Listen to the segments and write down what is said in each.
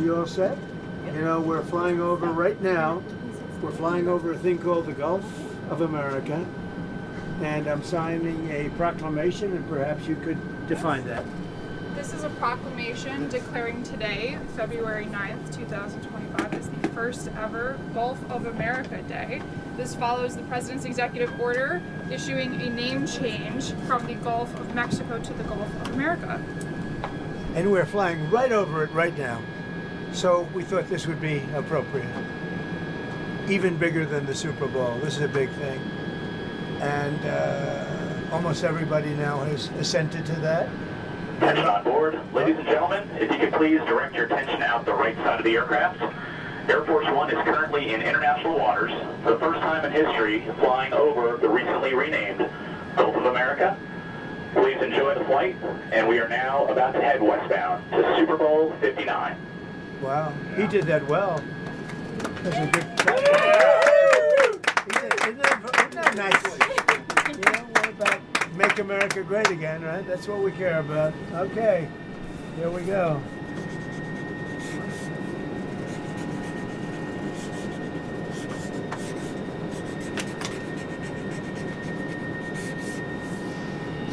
we all set? You know, we're flying over right now. We're flying over a thing called the Gulf of America, and I'm signing a proclamation, and perhaps you could define that. This is a proclamation declaring today, February 9th, 2025, as the first ever Gulf of America Day. This follows the President's executive order issuing a name change from the Gulf of Mexico to the Gulf of America. And we're flying right over it right now. So we thought this would be appropriate. Even bigger than the Super Bowl. This is a big thing. And almost everybody now has assented to that. Attention on board. Ladies and gentlemen, if you could please direct your attention out the right side of the aircraft. Air Force One is currently in international waters for the first time in history, flying over the recently renamed Gulf of America. Please enjoy the flight, and we are now about to head westbound to Super Bowl 59. Wow, he did that well. That's a good Isn't that nice? You know, what about make America great again, right? That's what we care about. Okay, here we go.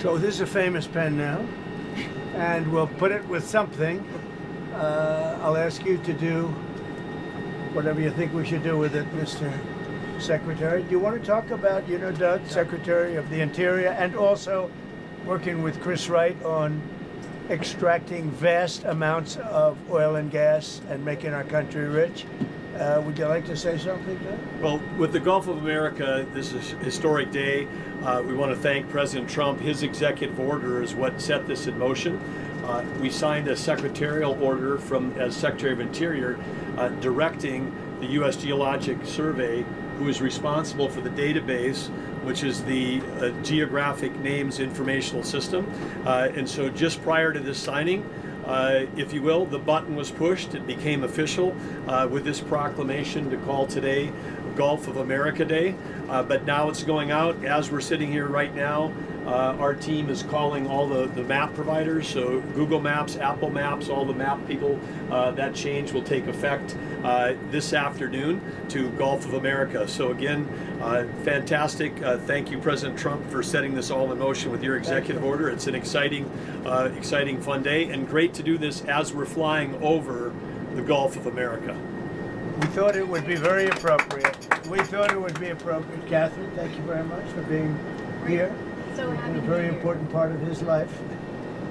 So this is a famous pen now, and we'll put it with something. I'll ask you to do whatever you think we should do with it, Mr. Secretary. Do you want to talk about, you know, Doug, Secretary of the Interior, and also working with Chris Wright on extracting vast amounts of oil and gas and making our country rich? Would you like to say something, Doug? Well, with the Gulf of America, this is a historic day. We want to thank President Trump. His executive order is what set this in motion. We signed a secretarial order as Secretary of Interior directing the U.S. Geologic Survey, who is responsible for the database, which is the Geographic Names Informational System. And so just prior to this signing, if you will, the button was pushed. It became official with this proclamation to call today Gulf of America Day. But now it's going out. As we're sitting here right now, our team is calling all the map providers, so Google Maps, Apple Maps, all the map people. That change will take effect this afternoon to Gulf of America. So again, fantastic. Thank you, President Trump, for setting this all in motion with your executive order. It's an exciting, fun day, and great to do this as we're flying over the Gulf of America. We thought it would be very appropriate. Catherine, thank you very much for being here. So happy A to very be here. important part of his life.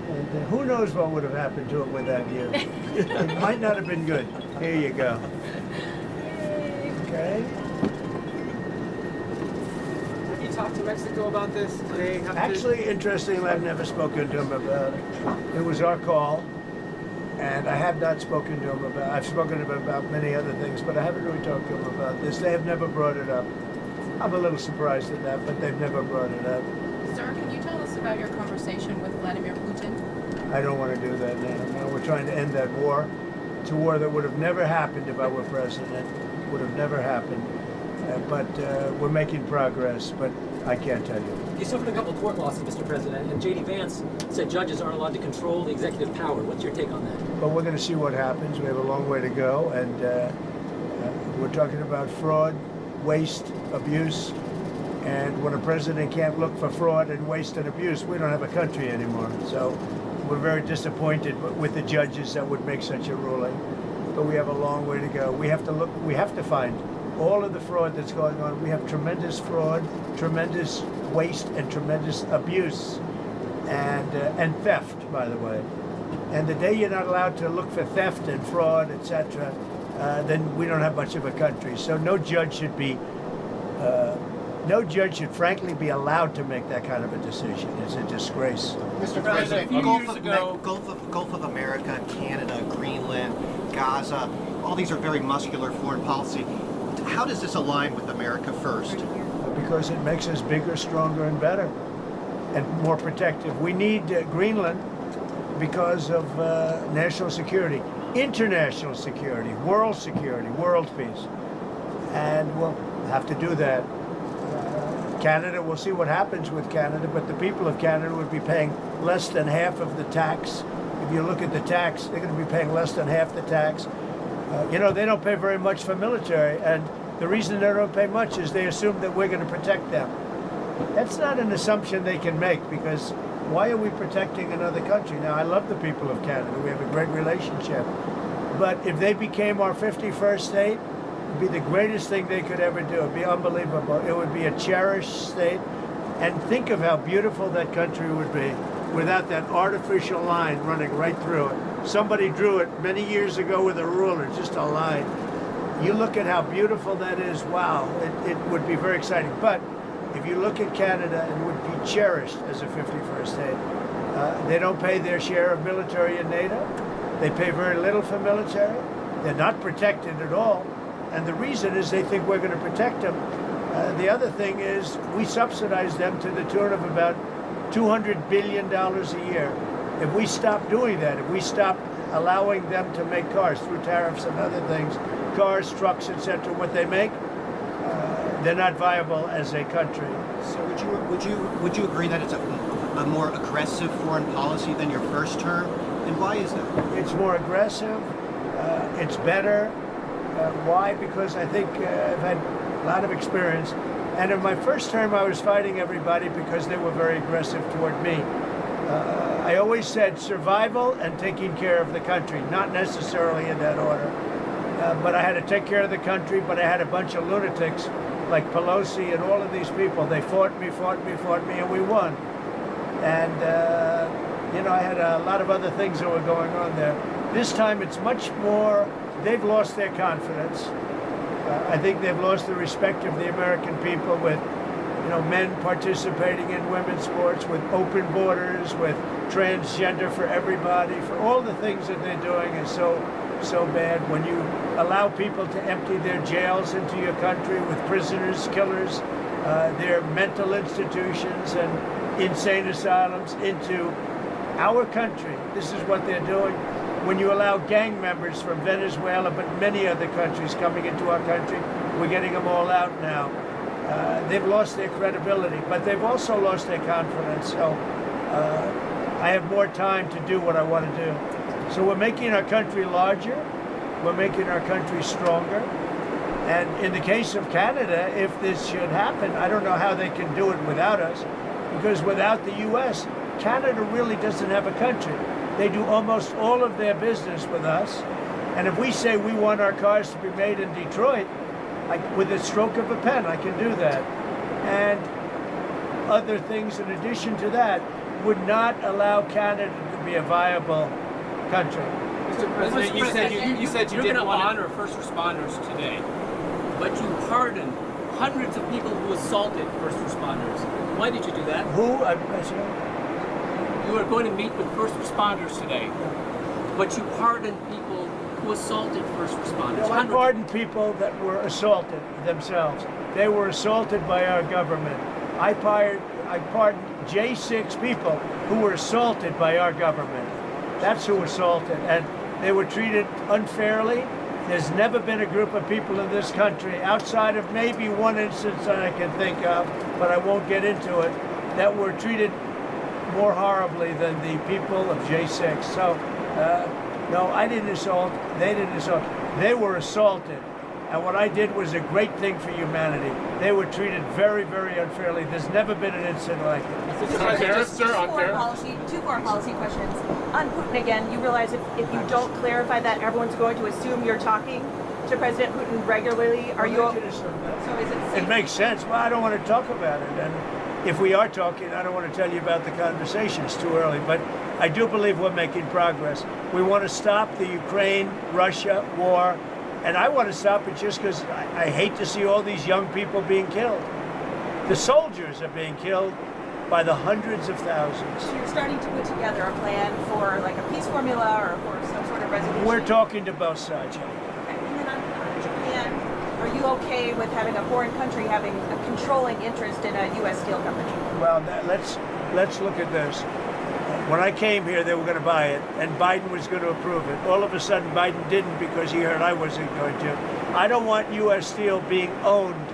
And who knows what would have happened to him without you. It might not have been good. Here you go. Okay. Have you talked to Mexico about this? Do they have Actually, interestingly, I've never spoken to him about it. It was our call, and I have not spoken to him about. I've spoken to him about many other things, but I haven't really talked to him about this. They have never brought it up. I'm a little surprised at that, but they've never brought it up. Sir, can you tell us about your conversation with Vladimir Putin? I don't want to do that now. No, we're trying to end that war. It's a war that would have never happened if I were president. Would have never happened. But we're making progress, but I can't tell you. You suffered a couple court losses, Mr. President, and J.D. Vance said judges aren't allowed to control the executive power. What's your take on that? But we're going to see what happens. We have a long way to go, and we're talking about fraud, waste, abuse. And when a president can't look for fraud and waste and abuse, we don't have a country anymore. So we're very disappointed with the judges that would make such a ruling. But we have a long way to go. We have to find all of the fraud that's going on. We have tremendous fraud, tremendous waste, and tremendous abuse, and theft, by the way. And the day you're not allowed to look for theft and fraud, etc., then we don't have much of a country. So no judge should frankly be allowed to make that kind of a decision. It's a disgrace. Mr. President, a few years ago, Gulf of America, Canada, Greenland, Gaza, all these are very muscular foreign policy. How does this align with America First? Because it makes us bigger, stronger, and better, and more protective. We need Greenland because of national security, international security, world peace. And we'll have to do that. Canada, we'll see what happens with Canada, but the people of Canada would be paying less than half of the tax. If you look at the tax, they're going to be paying less than half the tax. They don't pay very much for military, and the reason they don't pay much is they assume that we're going to protect them. That's not an assumption they can make, because why are we protecting another country? Now, I love the people of Canada. We have a great relationship. But if they became our 51st state, it would be the greatest thing they could ever do. It would be unbelievable. It would be a cherished state. And think of how beautiful that country would be without that artificial line running right through it. Somebody drew it many years ago with a ruler, just a line. You look at how beautiful that is, wow, it would be very exciting. But if you look at Canada, it would be cherished as a 51st state. They don't pay their share of military in NATO. They pay very little for military. They're not protected at all. And the reason is they think we're going to protect them. The other thing is we subsidize them to the tune of about $200 billion a year. If we stop doing that, if we stop allowing them to make cars through tariffs and other things, cars, trucks, etc., what they make, they're not viable as a country. So would you agree that it's a more aggressive foreign policy than your first term? And why is that? It's more aggressive. It's better. Why? Because I think I've had a lot of experience. And in my first term, I was fighting everybody because they were very aggressive toward me. I always said survival and taking care of the country, not necessarily in that order. But I had to take care of the country, but I had a bunch of lunatics like Pelosi and all of these people. They fought me, and we won. And, I had a lot of other things that were going on there. This time it's much more, they've lost their confidence. I think they've lost the respect of the American people with, men participating in women's sports, with open borders, with transgender for everybody, for all the things that they're doing is so bad. When you allow people to empty their jails into your country with prisoners, killers, their mental institutions and insane asylums into our country, this is what they're doing. When you allow gang members from Venezuela, but many other countries coming into our country, we're getting them all out now. They've lost their credibility, but they've also lost their confidence. So I have more time to do what I want to do. So we're making our country larger. We're making our country stronger. And in the case of Canada, if this should happen, I don't know how they can do it without us, because without the U.S., Canada really doesn't have a country. They do almost all of their business with us. And if we say we want our cars to be made in Detroit, with a stroke of a pen, I can do that. And other things in addition to that would not allow Canada to be a viable country. Mr. President, you said you didn't want to honor first responders today. But you pardoned hundreds of people who assaulted first responders. Why did you do that? Who? You were going to meet with first responders today, but you pardoned people who assaulted first responders. No, I pardoned people that were assaulted themselves. They were assaulted by our government. I pardoned J6 people who were assaulted by our government. That's who assaulted, and they were treated unfairly. There's never been a group of people in this country, outside of maybe one instance that I can think of, but I won't get into it, that were treated more horribly than the people of J6. So, no, I didn't assault. They didn't assault. They were assaulted. And what I did was a great thing for humanity. They were treated very, very unfairly. There's never been an incident like it. Two foreign policy questions. On Putin again, you realize if you don't clarify that, everyone's going to assume you're talking to President Putin regularly. Are you? So is it? It makes sense. Well, I don't want to talk about it. And if we are talking, I don't want to tell you about the conversation. It's too early. But I do believe we're making progress. We want to stop the Ukraine-Russia war. And I want to stop it just because I hate to see all these young people being killed. The soldiers are being killed by the hundreds of thousands. So you're starting to put together a plan for like a peace formula or for some sort of resolution? We're talking to both sides. Okay. And then on Japan, are you okay with having a foreign country having a controlling interest in a U.S. steel company? Well, let's look at this. When I came here, they were going to buy it, and Biden was going to approve it. All of a sudden, Biden didn't because he heard I wasn't going to. I don't want U.S. steel being owned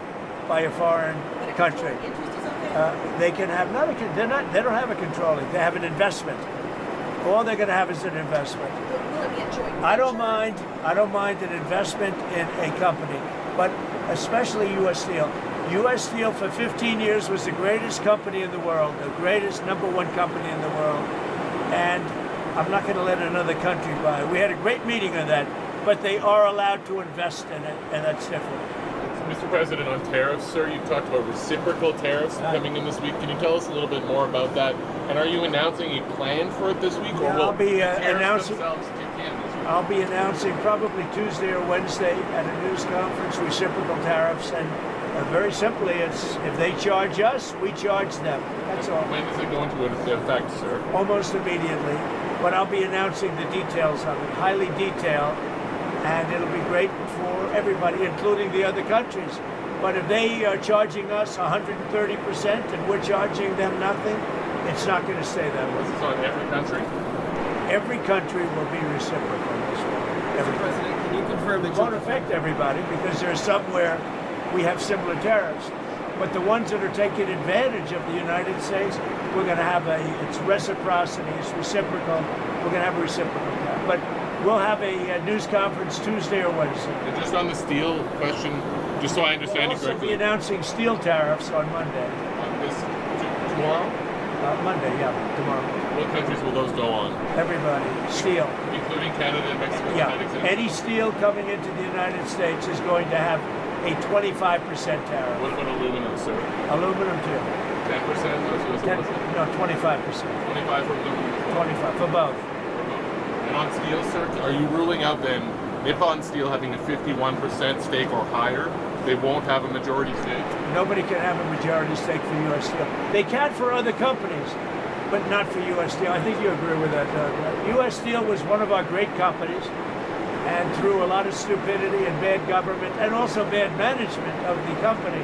by a foreign country. Interest is okay? They can have they don't have a controlling. They have an investment. All they're going to have is an investment. Will it be a joint I don't venture? mind an investment in a company, but especially U.S. Steel. U.S. Steel for 15 years was the greatest company in the world, the greatest #1 company in the world, and I'm not going to let another country buy. We had a great meeting on that, but they are allowed to invest in it, and that's different. Mr. President, on tariffs, sir, you talked about reciprocal tariffs coming in this week. Can you tell us a little bit more about that? And are you announcing a plan for it this week, or will I'll be tariffs announcing. themselves kick in this week? I'll be announcing probably Tuesday or Wednesday at a news conference reciprocal tariffs, and very simply, it's if they charge us, we charge them. That's all. When does it go into effect, sir? Almost immediately, but I'll be announcing the details of it, highly detailed, and it'll be great for everybody, including the other countries. But if they are charging us 130% and we're charging them nothing, it's not going to stay that way. This is on every country? Every country will be reciprocal in this way. Every Mr. President, can you confirm that It won't affect everybody because there's somewhere we have similar tariffs. But the ones that are taking advantage of the United States, we're going to have it's reciprocity, it's reciprocal. We're going to have a reciprocal tariff. But we'll have a news conference Tuesday or Wednesday. And just on the steel question, just so I understand We'll you also be correctly, announcing steel tariffs on Monday. on this tomorrow, Monday, yeah, tomorrow. what countries will those go on? Everybody, steel. Including Canada and Mexico? Yeah, United States? any steel coming into the United States is going to have a 25% tariff. What about aluminum, sir? Aluminum too. 10%? Or so is it 10, less than- no, 25%. 25 for aluminum? 25 for both. And on steel, sir, are you ruling out then Nippon Steel having a 51% stake or higher? They won't have a majority stake? Nobody can have a majority stake for U.S. Steel. They can for other companies, but not for U.S. Steel. I think you agree with that, Doug. Right? U.S. Steel was one of our great companies, and through a lot of stupidity and bad government and also bad management of the company,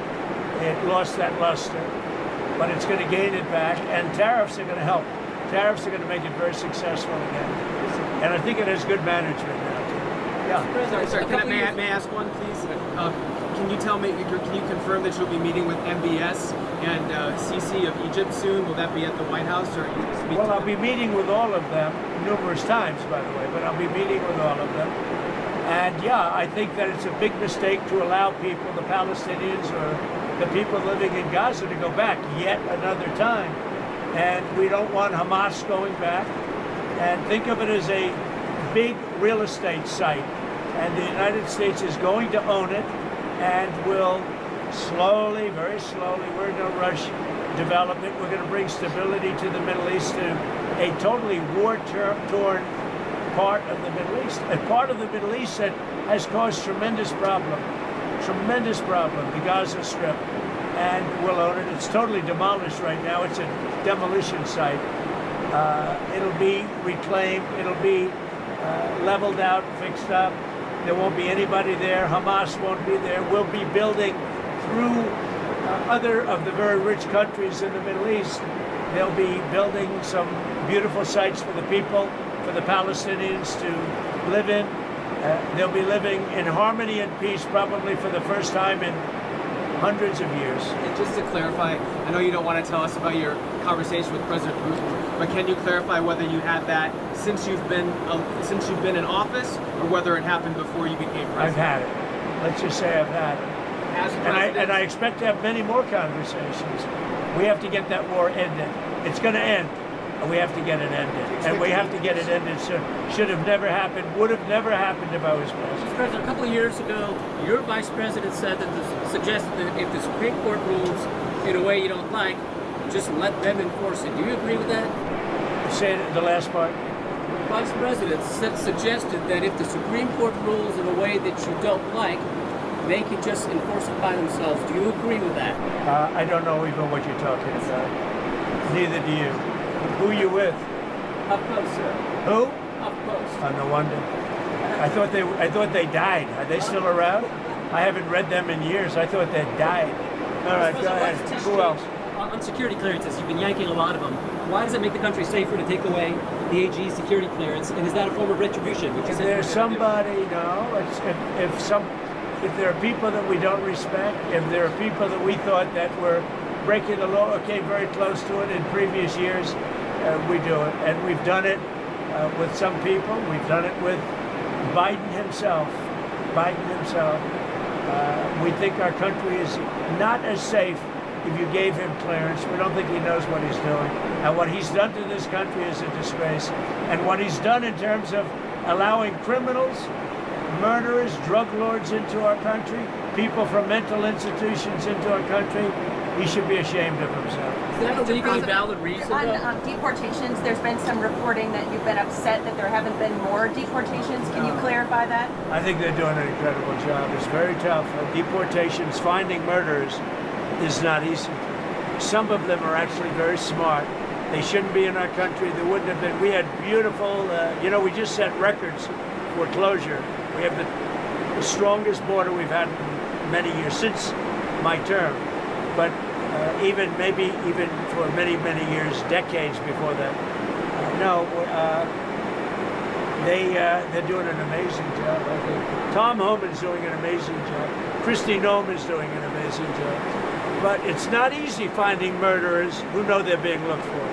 it lost that luster. But it's going to gain it back, and tariffs are going to help. Tariffs are going to make it very successful again. And I think it has good management now, too. Yeah. Sorry, may I ask one, please? Can you confirm that you'll be meeting with MBS and Sisi of Egypt soon? Will that be at the White House, or are you speaking? Well, I'll be meeting with all of them numerous times, by the way, but I'll be meeting with all of them. And yeah, I think that it's a big mistake to allow people, the Palestinians or the people living in Gaza, to go back yet another time. And we don't want Hamas going back. And think of it as a big real estate site. And the United States is going to own it and will slowly, very slowly, we're in no rush, develop it. We're going to bring stability to the Middle East, to a totally war-torn part of the Middle East. A part of the Middle East that has caused tremendous problem, the Gaza Strip. And we'll own it. It's totally demolished right now. It's a demolition site. It'll be reclaimed. It'll be leveled out, fixed up. There won't be anybody there. Hamas won't be there. We'll be building through other of the very rich countries in the Middle East. They'll be building some beautiful sites for the people, for the Palestinians to live in. They'll be living in harmony and peace probably for the first time in hundreds of years. And just to clarify, I know you don't want to tell us about your conversation with President Putin, but can you clarify whether you had that since you've been in office, or whether it happened before you became president? I've had it. Let's just say I've had it. As president, And I expect to have many more conversations. We have to get that war ended. It's going to end. And we have to get it ended. And we have to get it ended soon. Should have never happened, would have never happened if I was president. Mr. President, a couple of years ago, your vice president said that suggested that if the Supreme Court rules in a way you don't like, just let them enforce it. Do you agree with that? Say the last part. The vice president suggested that if the Supreme Court rules in a way that you don't like, they can just enforce it by themselves. Do you agree with that? I don't know even what you're talking about. Neither do you. Who are you with? Up close, sir. Who? Up close. Oh, no wonder. I thought they died. Are they still around? I haven't read them in years. I thought they died. All right, go ahead. Who else? On security clearances, you've been yanking a lot of them. Why does it make the country safer to take away the AG's security clearance? And is that a form of retribution? Which If there's somebody, no. If there are people that we don't respect, if there are people that we thought that were breaking the law, came very close to it in previous years, we do it. And we've done it with some people. We've done it with Biden himself. We think our country is not as safe if you gave him clearance. We don't think he knows what he's doing. And what he's done to this country is a disgrace. And what he's done in terms of allowing criminals, murderers, drug lords into our country, people from mental institutions into our country, he should be ashamed of himself. Is that a legally valid reason? On deportations, there's been some reporting that you've been upset that there haven't been more deportations. Can you clarify that? I think they're doing an incredible job. It's very tough. Deportations, finding murderers is not easy. Some of them are actually very smart. They shouldn't be in our country. They wouldn't have been. We had beautiful, we just set records for closure. We have the strongest border we've had in many years, since my term. But even for many years, decades before that. They're doing an amazing job. I think Tom Homan's doing an amazing job. Kristi Noem is doing an amazing job. But it's not easy finding murderers who know they're being looked for.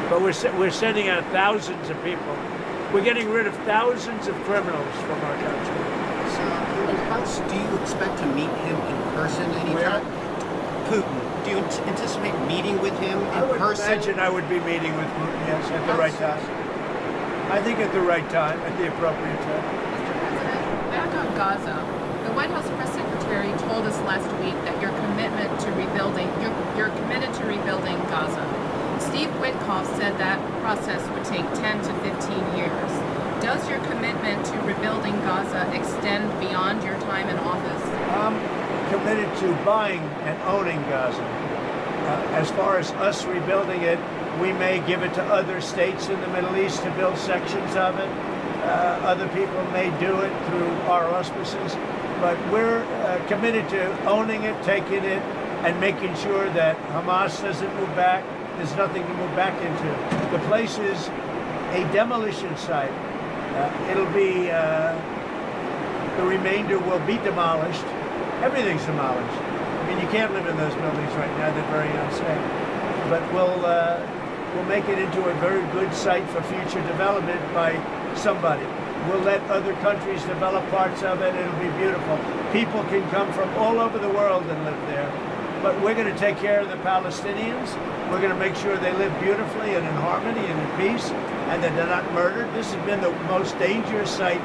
But we're sending out thousands of people. We're getting rid of thousands of criminals from our country. So, do you expect to meet him in person anytime? Putin. Do you anticipate meeting with him in person? I imagine I would be meeting with Putin, yes, at the right time. I think at the right time, at the appropriate time. Mr. President, back on Gaza, the White House press secretary told us last week that you're committed to rebuilding Gaza. Steve Witkoff said that process would take 10 to 15 years. Does your commitment to rebuilding Gaza extend beyond your time in office? Committed to buying and owning Gaza. As far as us rebuilding it, we may give it to other states in the Middle East to build sections of it. Other people may do it through our auspices, but we're committed to owning it, taking it, and making sure that Hamas doesn't move back. There's nothing to move back into. The place is a demolition site. It'll be, the remainder will be demolished. Everything's demolished. I mean, you can't live in those buildings right now. They're very unsafe. But we'll make it into a very good site for future development by somebody. We'll let other countries develop parts of it. It'll be beautiful. People can come from all over the world and live there. But we're going to take care of the Palestinians. We're going to make sure they live beautifully and in harmony and in peace, and that they're not murdered. This has been the most dangerous site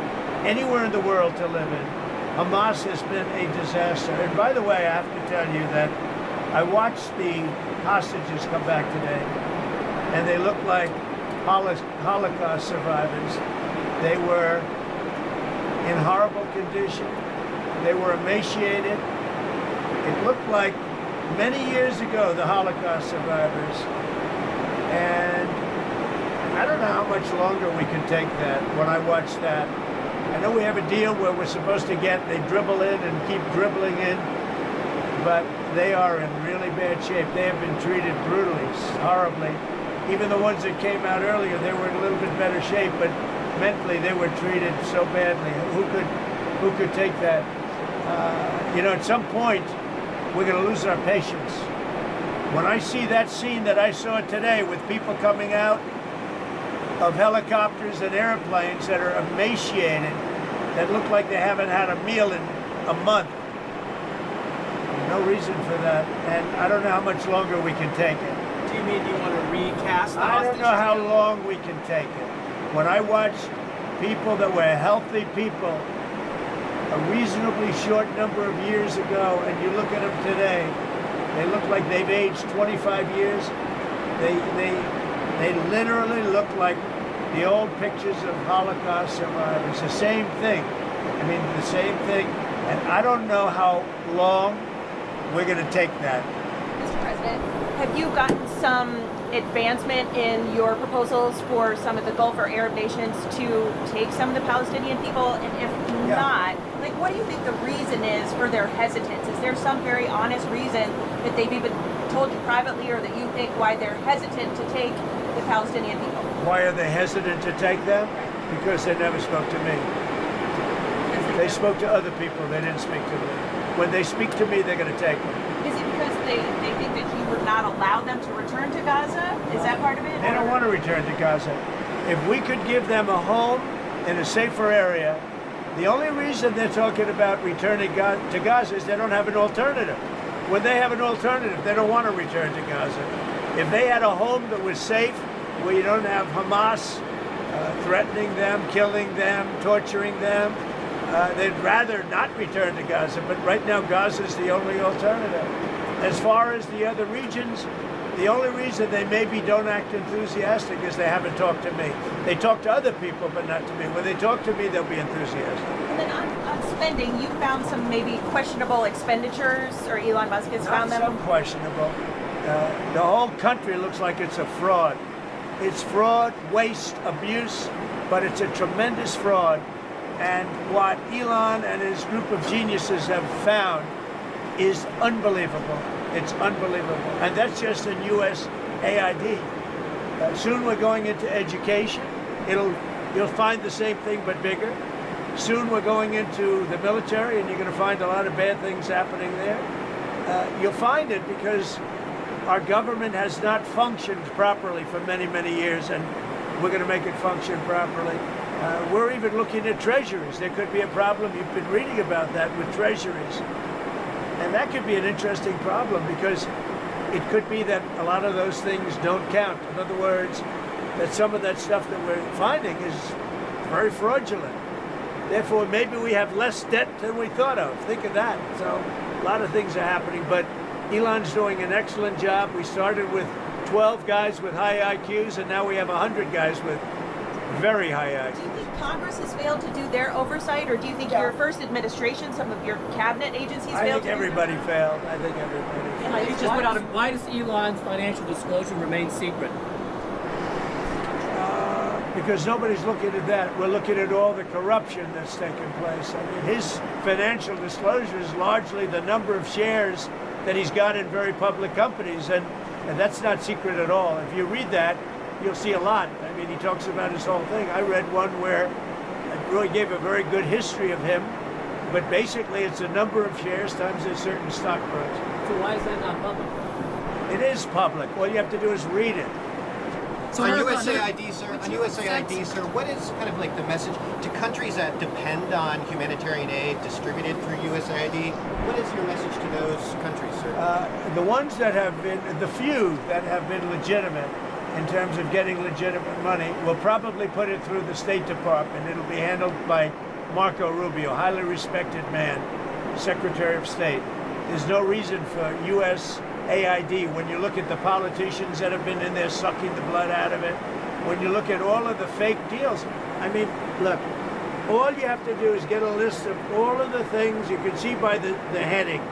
anywhere in the world to live in. Hamas has been a disaster. And by the way, I have to tell you that I watched the hostages come back today, and they look like Holocaust survivors. They were in horrible condition. They were emaciated. It looked like many years ago, the Holocaust survivors. And I don't know how much longer we can take that. When I watch that, I know we have a deal where we're supposed to they dribble in and keep dribbling in, but they are in really bad shape. They have been treated brutally, horribly. Even the ones that came out earlier, they were in a little bit better shape, but mentally they were treated so badly. Who could take that? At some point, we're going to lose our patience. When I see that scene that I saw today with people coming out of helicopters and airplanes that are emaciated, that look like they haven't had a meal in a month, no reason for that. And I don't know how much longer we can take it. Do you mean you want to recast the I don't hostage know how deal? long we can take it. When I watch people that were healthy people a reasonably short number of years ago, and you look at them today, they look like they've aged 25 years. They literally look like the old pictures of Holocaust survivors. The same thing. I mean, the same thing. And I don't know how long we're going to take that. Mr. President, have you gotten some advancement in your proposals for some of the Gulf or Arab nations to take some of the Palestinian people? And if not, what do you think the reason is for their hesitance? Is there some very honest reason that they've even told you privately, or that you think why they're hesitant to take the Palestinian people? Why are they hesitant to take them? Because they never spoke to me. They spoke to other people. They didn't speak to me. When they speak to me, they're going to take them. Is it because they think that you would not allow them to return to Gaza? Is that part of it? They don't want to return to Gaza. If we could give them a home in a safer area, the only reason they're talking about returning to Gaza is they don't have an alternative. When they have an alternative, they don't want to return to Gaza. If they had a home that was safe, where you don't have Hamas threatening them, killing them, torturing them, they'd rather not return to Gaza. But right now, Gaza is the only alternative. As far as the other regions, the only reason they maybe don't act enthusiastic is they haven't talked to me. They talk to other people, but not to me. When they talk to me, they'll be enthusiastic. And then on spending, you found some maybe questionable expenditures, or Elon Musk has found them? Some questionable. The whole country looks like it's a fraud. It's fraud, waste, abuse, but it's a tremendous fraud. And what Elon and his group of geniuses have found is unbelievable. It's unbelievable. And that's just in USAID. Soon we're going into education. You'll find the same thing but bigger. Soon we're going into the military, and you're going to find a lot of bad things happening there. You'll find it because our government has not functioned properly for many, many years, and we're going to make it function properly. We're even looking at treasuries. There could be a problem. You've been reading about that with treasuries. And that could be an interesting problem because it could be that a lot of those things don't count. In other words, that some of that stuff that we're finding is very fraudulent. Therefore, maybe we have less debt than we thought of. Think of that. So a lot of things are happening, but Elon's doing an excellent job. We started with 12 guys with high IQs, and now we have 100 guys with very high IQs. Do you think Congress has failed to do their oversight, or do you think your first administration, some of your cabinet agencies failed to do I think everybody failed. I think everybody failed. He just put out a Why does Elon's financial disclosure remain secret? Because nobody's looking at that. We're looking at all the corruption that's taken place. I mean, his financial disclosure is largely the number of shares that he's got in very public companies, and that's not secret at all. If you read that, you'll see a lot. I mean, he talks about his whole thing. I read one where it really gave a very good history of him, but basically it's the number of shares times a certain stock price. So why is that not public? It is public. All you have to do is read it. So on USAID, sir, what is kind of like the message to countries that depend on humanitarian aid distributed through USAID? What is your message to those countries, sir? The ones that have been, the few that have been legitimate in terms of getting legitimate money, will probably put it through the State Department. It'll be handled by Marco Rubio, highly respected man, Secretary of State. There's no reason for USAID, when you look at the politicians that have been in there sucking the blood out of it, when you look at all of the fake deals. I mean, look, all you have to do is get a list of all of the things you can see by the heading.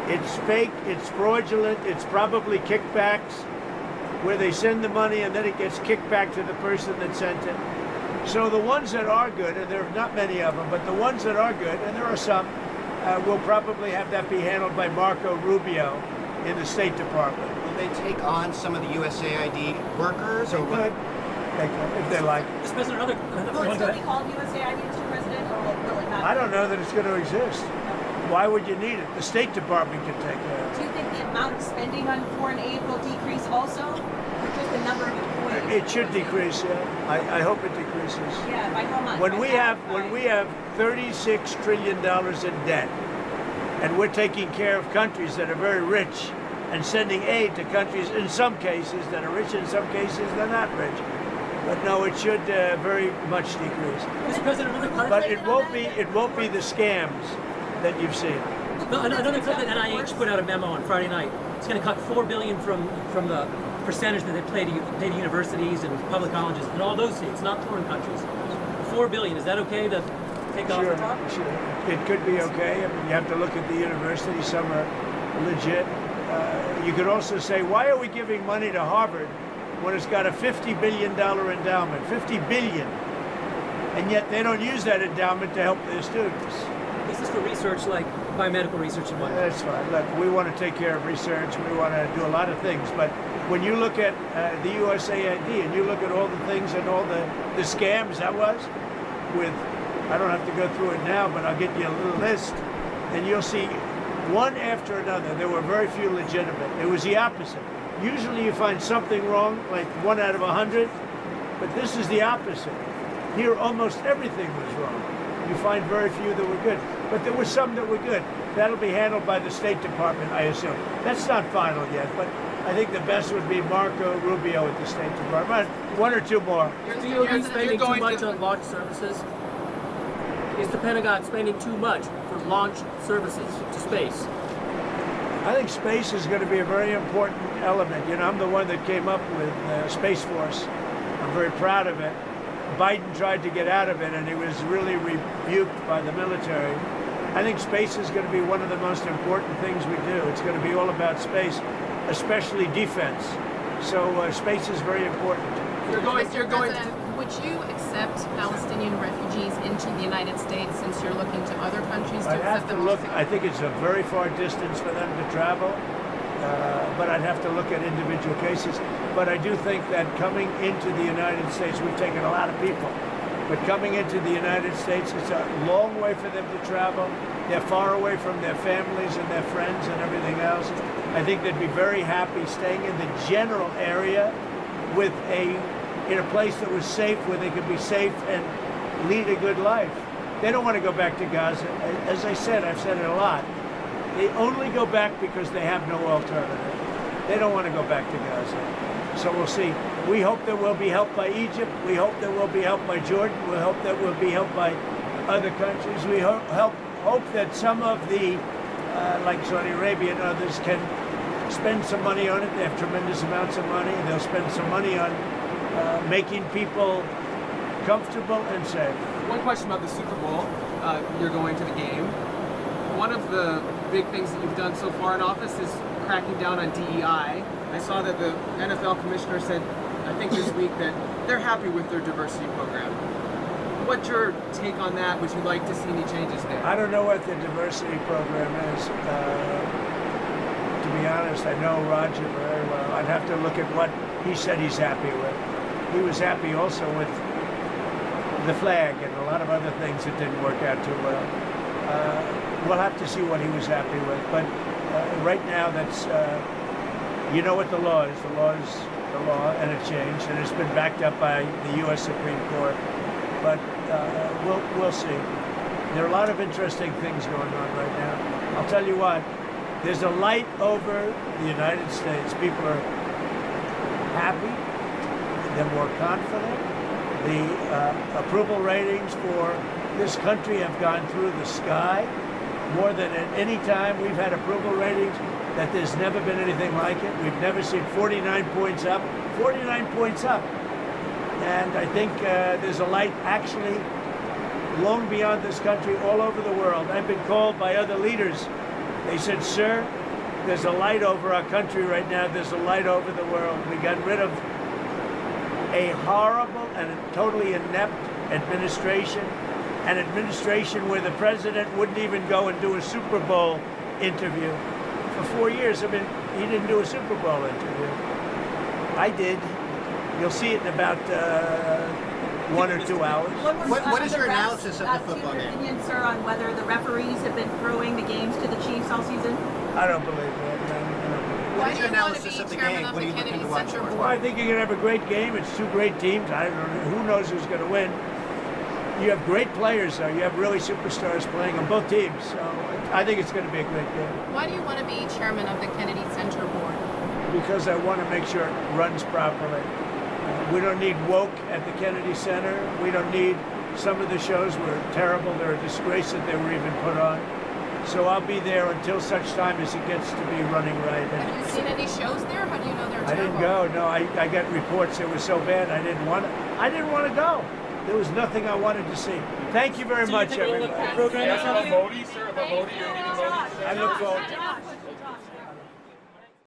It's fake, it's fraudulent, it's probably kickbacks, where they send the money and then it gets kicked back to the person that sent it. So the ones that are good, and there are not many of them, but the ones that are good, and there are some, will probably have that be handled by Marco Rubio in the State Department. Will they take on some of the USAID workers? They could. They could, if they like. Mr. President, another Will it still be called USAID, Mr. President, or will it not? I don't know that it's going to exist. Why would you need it? The State Department can take care of it. Do you think the amount of spending on foreign aid will decrease also, or just the number of employees? It should decrease. Yeah. I hope it decreases. Yeah, by how much? When we have $36 trillion in debt, and we're taking care of countries that are very rich and sending aid to countries in some cases that are rich, in some cases they're not rich. But no, it should very much decrease. Mr. President, another But it won't be the scams that you've seen. No, another clip that NIH put out a memo on Friday night. It's going to cut $4 billion from the percentage that they pay to universities and public colleges and all those states, not foreign countries. $4 billion. Is that okay to take off the top? Sure. It could be okay. I mean, you have to look at the universities. Some are legit. You could also say, why are we giving money to Harvard when it's got a $50 billion endowment? $50 billion. And yet they don't use that endowment to help their students. This is for research like biomedical research and whatnot. That's fine. Look, we want to take care of research. We want to do a lot of things. But when you look at the USAID and you look at all the things and all the scams that was with, I don't have to go through it now, but I'll get you a little list, and you'll see one after another. There were very few legitimate. It was the opposite. Usually you find something wrong, like 1 out of 100, But this is the opposite. Here, almost everything was wrong. You find very few that were good. But there were some that were good. That'll be handled by the State Department, I assume. That's not final yet, but I think the best would be Marco Rubio at the State Department. One or two more. Is the DoD spending too much on launch services? Is the Pentagon spending too much for launch services to space? I think space is going to be a very important element. You know, I'm the one that came up with Space Force. I'm very proud of it. Biden tried to get out of it, and he was really rebuked by the military. I think space is going to be one of the most important things we do. It's going to be all about space, especially defense. So space is very important. Mr. President, would you accept Palestinian refugees into the United States since you're looking to other countries to I'd have accept to them? look. I think it's a very far distance for them to travel, but I'd have to look at individual cases. But I do think that coming into the United States, we've taken a lot of people. But coming into the United States, it's a long way for them to travel. They're far away from their families and their friends and everything else. I think they'd be very happy staying in the general area with in a place that was safe, where they could be safe and lead a good life. They don't want to go back to Gaza. As I said, I've said it a lot. They only go back because they have no alternative. They don't want to go back to Gaza. So we'll see. We hope that we'll be helped by Egypt. We hope that we'll be helped by Jordan. We hope that we'll be helped by other countries. We hope that some of the, like Saudi Arabia and others, can spend some money on it. They have tremendous amounts of money. They'll spend some money on making people comfortable and safe. One question about the Super Bowl. You're going to the game. One of the big things that you've done so far in office is cracking down on DEI. I saw that the NFL commissioner said, I think this week, that they're happy with their diversity program. What's your take on that? Would you like to see any changes there? I don't know what the diversity program is. To be honest, I know Roger very well. I'd have to look at what he said he's happy with. He was happy also with the flag and a lot of other things that didn't work out too well. We'll have to see what he was happy with. But right now, that's you know what the law is. The law is the law, and it changed, and it's been backed up by the U.S. Supreme Court. But we'll see. There are a lot of interesting things going on right now. I'll tell you what. There's a light over the United States. People are happy. They're more confident. The approval ratings for this country have gone through the sky. More than at any time we've had approval ratings, that there's never been anything like it. We've never seen 49 points up. 49 points up. And I think there's a light actually long beyond this country, all over the world. I've been called by other leaders. They said, sir, there's a light over our country right now. There's a light over the world. We got rid of a horrible and totally inept administration, an administration where the president wouldn't even go and do a Super Bowl interview. For 4 years, I mean, he didn't do a Super Bowl interview. I did. You'll see it in about 1 or 2 hours. What is your analysis of the football game? Your opinion, sir, on whether the referees have been throwing the games to the Chiefs all season? I don't believe that. What is your analysis of the game? What are you looking to watch for? Well, I think you're going to have a great game. It's two great teams. I don't know. Who knows who's going to win? You have great players, though. You have really superstars playing on both teams. So I think it's going to be a great game. Why do you want to be chairman of the Kennedy Center Board? Because I want to make sure it runs properly. We don't need woke at the Kennedy Center. We don't need, some of the shows were terrible. They're a disgrace that they were even put on. So I'll be there until such time as it gets to be running right. Have you seen any shows there? How do you know they're I terrible? didn't go. No, I got reports it was so bad I didn't want to go. There was nothing I wanted to see. Thank you very much, everybody. Yes, about Modi, sir. About Modi, you're meeting Modi. I look forward to it.